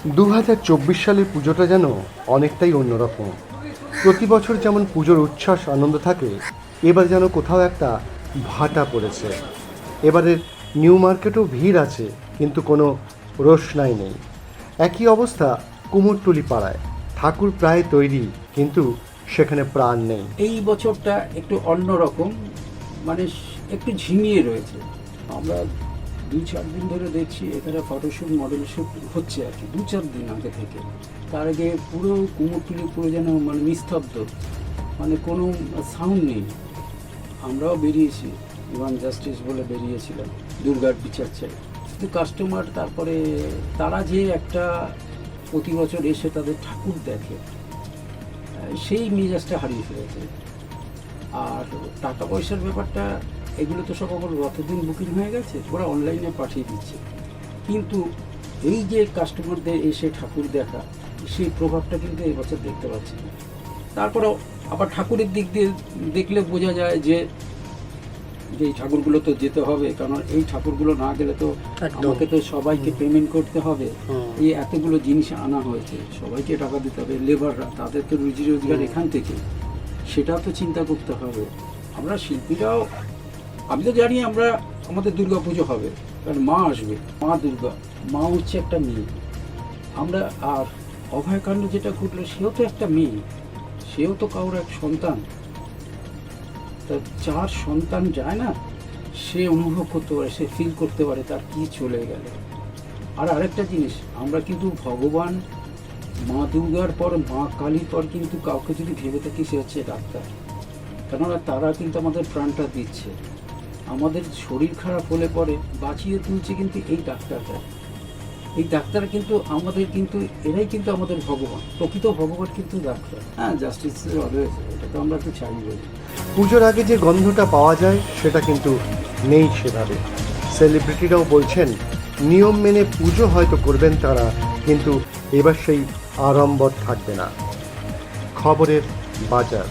2024 সালের পুজোটা যেন অনেকটাই অন্যরকম। প্রতি বছর যেমন পুজোর উচ্ছ্বাস আনন্দ থাকে, এবার যেন কোথাও একটা ভাটা পড়েছে। এবারের নিউ মার্কেটেও ভিড় আছে, কিন্তু কোনো রোশনাই নেই। একই অবস্থা কুমোরটুলি পাড়ায়। ঠাকুর প্রায় তৈরি, কিন্তু সেখানে প্রাণ নেই। এই বছরটা একটু অন্যরকম, মানে একটু ঝিমিয়ে রয়েছে। আমরা 2-4 দিন ধরে দেখছি এখানে ফটোশ্যুট মডেল শ্যুট হচ্ছে আর কি, 2-4 দিন আগে থেকে। তার আগে পুরো কুমোরটুলি পুরো যেন মানে নিস্তব্ধ, মানে কোনো সাউন্ড নেই। আমরাও বেরিয়েছি, ইভান জাস্টিস বলে বেরিয়েছিলাম দুর্গার বিচার চাই, কিন্তু কাস্টমার তারপরে তারা যে একটা প্রতি বছর এসে তাদের ঠাকুর দেখে, সেই মেজাজটা হারিয়ে ফেলেছে। আর টাকা পয়সার ব্যাপারটা, এগুলো তো সব আমার রতদিন বুকিং হয়ে গেছে, ওরা অনলাইনে পাঠিয়ে দিচ্ছে। কিন্তু এই যে কাস্টমারদের এসে ঠাকুর দেখা, সেই প্রভাবটা কিন্তু এই বছর দেখতে পাচ্ছি না। তারপরেও আবার ঠাকুরের দিক দিয়ে দেখলে বোঝা যায় যে এই ঠাকুরগুলো তো যেতে হবে, কারণ এই ঠাকুরগুলো না গেলে তো আমাকে তো সবাইকে পেমেন্ট করতে হবে। এই এতগুলো জিনিস আনা হয়েছে, সবাইকে টাকা দিতে হবে, লেবাররা, তাদের তো রুজি রোজগার এখান থেকে, সেটাও তো চিন্তা করতে হবে। আমরা শিল্পীরাও, আমি তো জানি আমরা আমাদের দুর্গা পুজো হবে, কারণ মা আসবে, মা দুর্গা, মা হচ্ছে একটা মেয়ে। আমরা আর অভয়কাণ্ড যেটা ঘটলো, সেও তো একটা মেয়ে, সেও তো কারোর এক সন্তান। তা যার সন্তান যায় না, সে অনুভব করতে পারে, সে ফিল করতে পারে তার কি চলে গেল। আর আরেকটা জিনিস, আমরা কিন্তু ভগবান মা দুর্গার পর, মা কালীর পর কিন্তু কাউকে যদি ভেবে থাকি, সে হচ্ছে ডাক্তার। কেননা তারা কিন্তু আমাদের প্রাণটা দিচ্ছে। আমাদের শরীর খারাপ হলে পরে বাঁচিয়ে তুলছে কিন্তু এই ডাক্তাররা। এই ডাক্তার কিন্তু আমাদের, কিন্তু এরাই কিন্তু আমাদের ভগবান, প্রকৃত ভগবান কিন্তু ডাক্তার। হ্যাঁ, জাস্টিস অলওয়েজ, এটা তো আমরা তো চাই বলি। পুজোর আগে যে গন্ধটা পাওয়া যায়, সেটা কিন্তু নেই সেভাবে। সেলিব্রিটিরাও বলছেন নিয়ম মেনে পুজো হয়তো করবেন তারা, কিন্তু এবার সেই আড়ম্বর থাকবে না। খবরের বাজার।